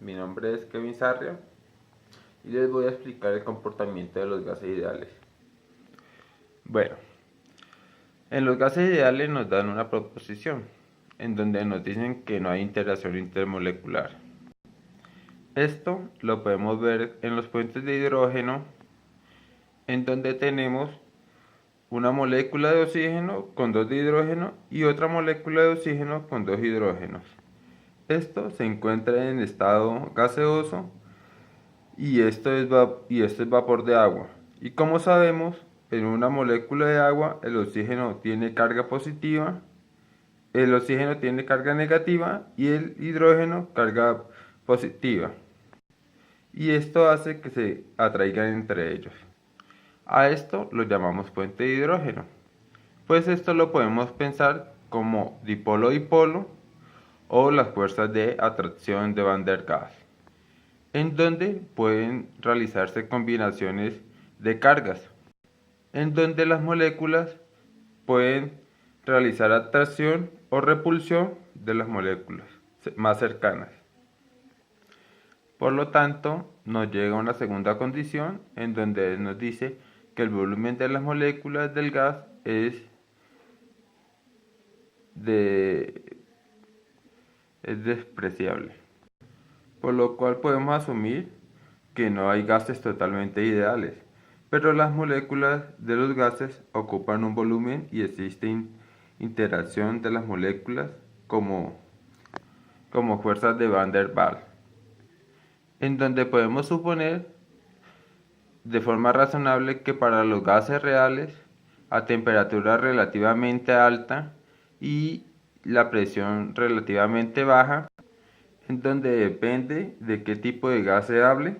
Mi nombre es Kevin Sarria y les voy a explicar el comportamiento de los gases ideales. Bueno, en los gases ideales nos dan una proposición en donde nos dicen que no hay interacción intermolecular. Esto lo podemos ver en los puentes de hidrógeno, en donde tenemos una molécula de oxígeno con dos de hidrógeno y otra molécula de oxígeno con dos hidrógenos. Esto se encuentra en estado gaseoso y esto es vapor de agua. Y como sabemos, en una molécula de agua el oxígeno tiene carga positiva, el oxígeno tiene carga negativa y el hidrógeno carga positiva. Y esto hace que se atraigan entre ellos. A esto lo llamamos puente de hidrógeno. Pues esto lo podemos pensar como dipolo-dipolo o las fuerzas de atracción de Van der Waals, en donde pueden realizarse combinaciones de cargas, en donde las moléculas pueden realizar atracción o repulsión de las moléculas más cercanas. Por lo tanto, nos llega una segunda condición en donde nos dice que el volumen de las moléculas del gas es despreciable, por lo cual podemos asumir que no hay gases totalmente ideales, pero las moléculas de los gases ocupan un volumen y existe interacción de las moléculas como fuerzas de Van der Waals, en donde podemos suponer de forma razonable que para los gases reales a temperatura relativamente alta y la presión relativamente baja, en donde depende de qué tipo de gas se hable,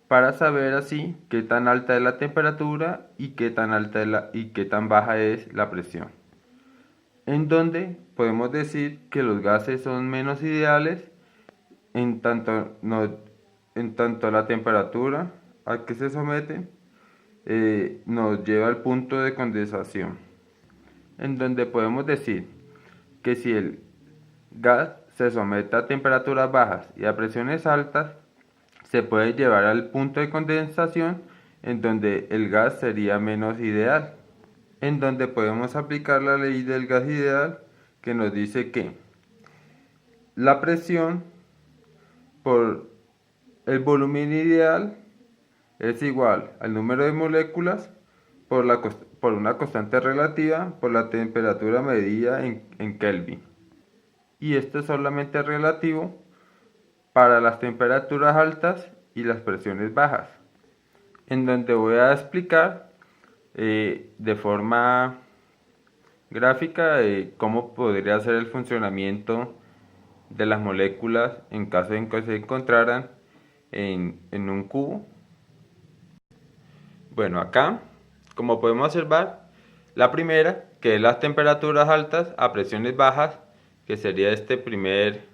para saber así qué tan alta es la temperatura y qué tan baja es la presión. En donde podemos decir que los gases son menos ideales en tanto la temperatura a que se someten nos lleva al punto de condensación, en donde podemos decir que si el gas se somete a temperaturas bajas y a presiones altas, se puede llevar al punto de condensación en donde el gas sería menos ideal, en donde podemos aplicar la ley del gas ideal que nos dice que la presión por el volumen ideal es igual al número de moléculas por una constante relativa por la temperatura medida en Kelvin. Y esto es solamente relativo para las temperaturas altas y las presiones bajas, en donde voy a explicar de forma gráfica cómo podría ser el funcionamiento de las moléculas en caso de que se encontraran en un cubo. Bueno, acá, como podemos observar, la primera, que es las temperaturas altas a presiones bajas, que sería este primer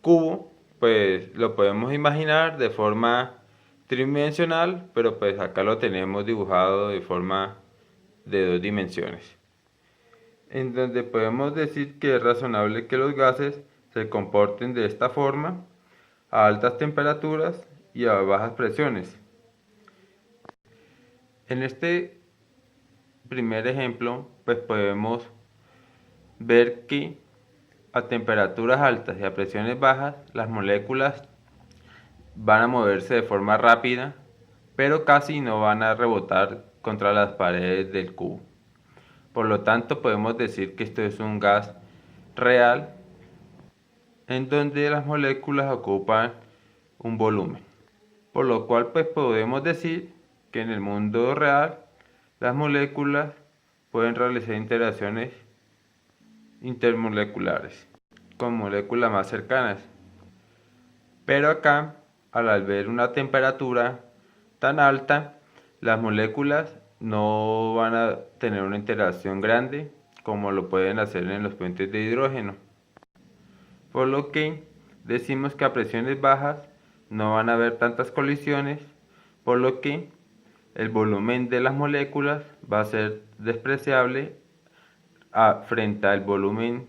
cubo, pues lo podemos imaginar de forma tridimensional, pero pues acá lo tenemos dibujado de forma de dos dimensiones, en donde podemos decir que es razonable que los gases se comporten de esta forma a altas temperaturas y a bajas presiones. En este primer ejemplo, pues podemos ver que a temperaturas altas y a presiones bajas, las moléculas van a moverse de forma rápida, pero casi no van a rebotar contra las paredes del cubo. Por lo tanto, podemos decir que esto es un gas real en donde las moléculas ocupan un volumen. Por lo cual, pues podemos decir que en el mundo real las moléculas pueden realizar interacciones intermoleculares con moléculas más cercanas. Pero acá, al ver una temperatura tan alta, las moléculas no van a tener una interacción grande como lo pueden hacer en los puentes de hidrógeno. Por lo que decimos que a presiones bajas no van a haber tantas colisiones, por lo que el volumen de las moléculas va a ser despreciable frente al volumen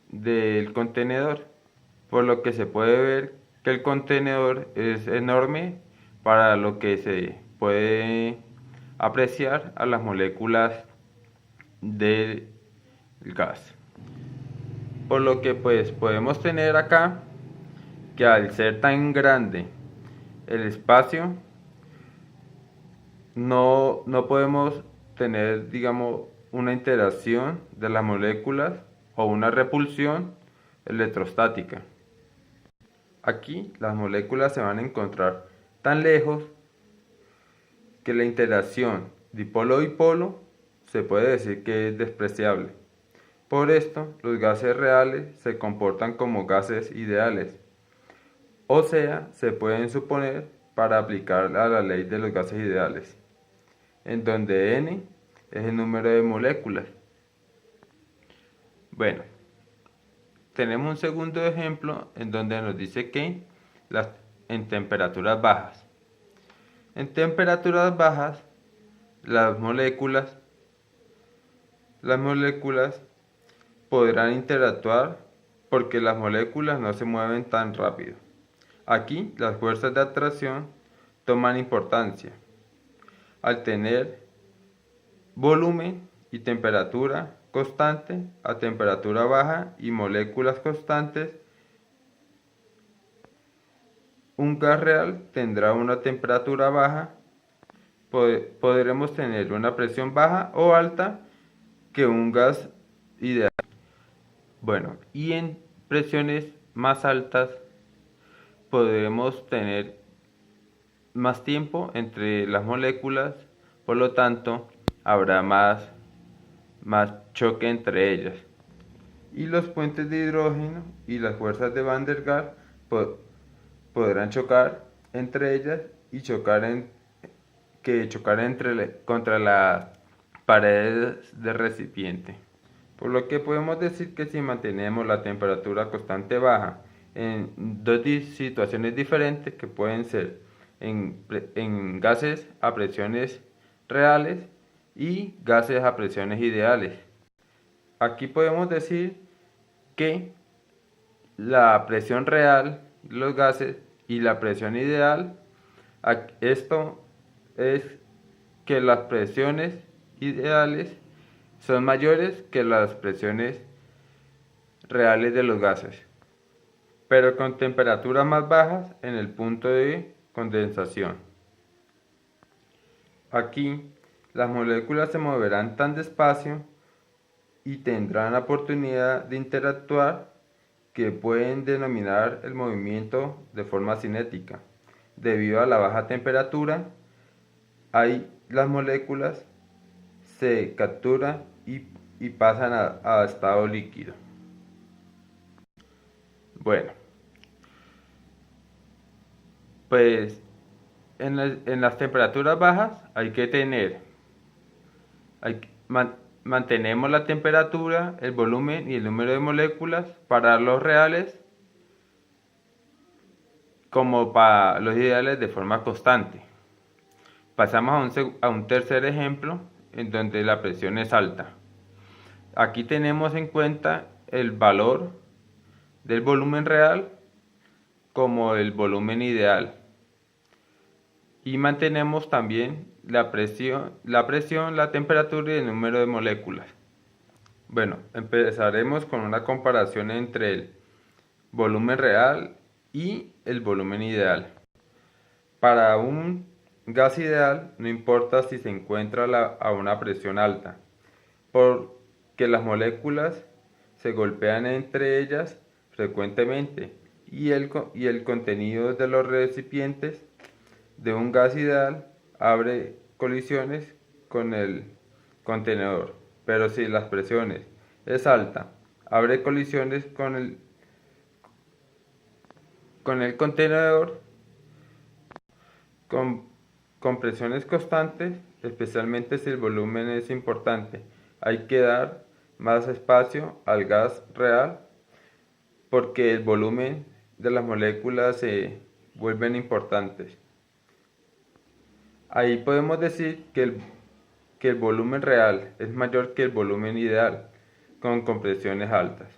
del contenedor, por lo que se puede ver que el contenedor es enorme para lo que se puede apreciar a las moléculas del gas. Por lo que pues podemos tener acá que al ser tan grande el espacio, no podemos tener, digamos, una interacción de las moléculas o una repulsión electrostática. Aquí las moléculas se van a encontrar tan lejos que la interacción dipolo-dipolo se puede decir que es despreciable. Por esto, los gases reales se comportan como gases ideales, o sea, se pueden suponer para aplicar a la ley de los gases ideales, en donde n es el número de moléculas. Bueno, tenemos un segundo ejemplo en donde nos dice que en temperaturas bajas. En temperaturas bajas, las moléculas podrán interactuar porque las moléculas no se mueven tan rápido. Aquí las fuerzas de atracción toman importancia. Al tener volumen y temperatura constante a temperatura baja y moléculas constantes, un gas real tendrá una temperatura baja. Podremos tener una presión baja o alta que un gas ideal. Bueno, y en presiones más altas podremos tener más tiempo entre las moléculas, por lo tanto habrá más choque entre ellas. Y los puentes de hidrógeno y las fuerzas de Van der Waals podrán chocar entre ellas y chocar contra las paredes del recipiente. Por lo que podemos decir que si mantenemos la temperatura constante baja en dos situaciones diferentes, que pueden ser en gases a presiones reales y gases a presiones ideales. Aquí podemos decir que la presión real de los gases y la presión ideal, esto es que las presiones ideales son mayores que las presiones reales de los gases, pero con temperaturas más bajas en el punto de condensación. Aquí las moléculas se moverán tan despacio y tendrán la oportunidad de interactuar que pueden denominar el movimiento de forma cinética. Debido a la baja temperatura, las moléculas se capturan y pasan a estado líquido. Bueno, pues en las temperaturas bajas mantenemos la temperatura, el volumen y el número de moléculas para los reales como para los ideales de forma constante. Pasamos a un tercer ejemplo en donde la presión es alta. Aquí tenemos en cuenta el valor del volumen real como el volumen ideal. Y mantenemos también la presión, la temperatura y el número de moléculas. Bueno, empezaremos con una comparación entre el volumen real y el volumen ideal. Para un gas ideal no importa si se encuentra a una presión alta, porque las moléculas se golpean entre ellas frecuentemente y el contenido de los recipientes de un gas ideal abre colisiones con el contenedor, pero si las presiones es alta, abre colisiones con el contenedor. Con presiones constantes, especialmente si el volumen es importante, hay que dar más espacio al gas real porque el volumen de las moléculas se vuelven importantes. Ahí podemos decir que el volumen real es mayor que el volumen ideal con compresiones altas.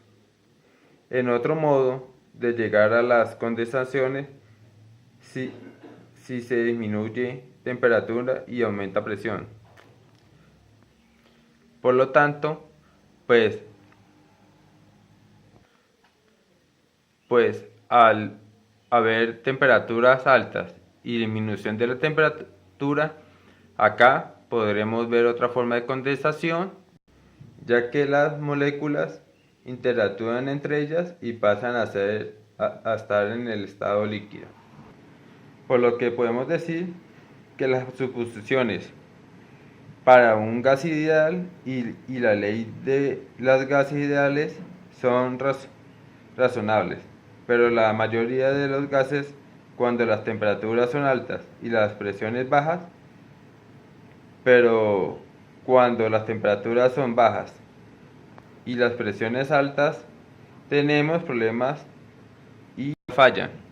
En otro modo, de llegar a las condensaciones si, si se disminuye temperatura y aumenta presión. Por lo tanto, pues al haber temperaturas altas y disminución de la temperatura, acá podremos ver otra forma de condensación, ya que las moléculas interactúan entre ellas y pasan a estar en el estado líquido. Por lo que podemos decir que las suposiciones para un gas ideal y la ley de los gases ideales son razonables, pero la mayoría de los gases, cuando las temperaturas son altas y las presiones bajas, pero cuando las temperaturas son bajas y las presiones altas, tenemos problemas y fallan.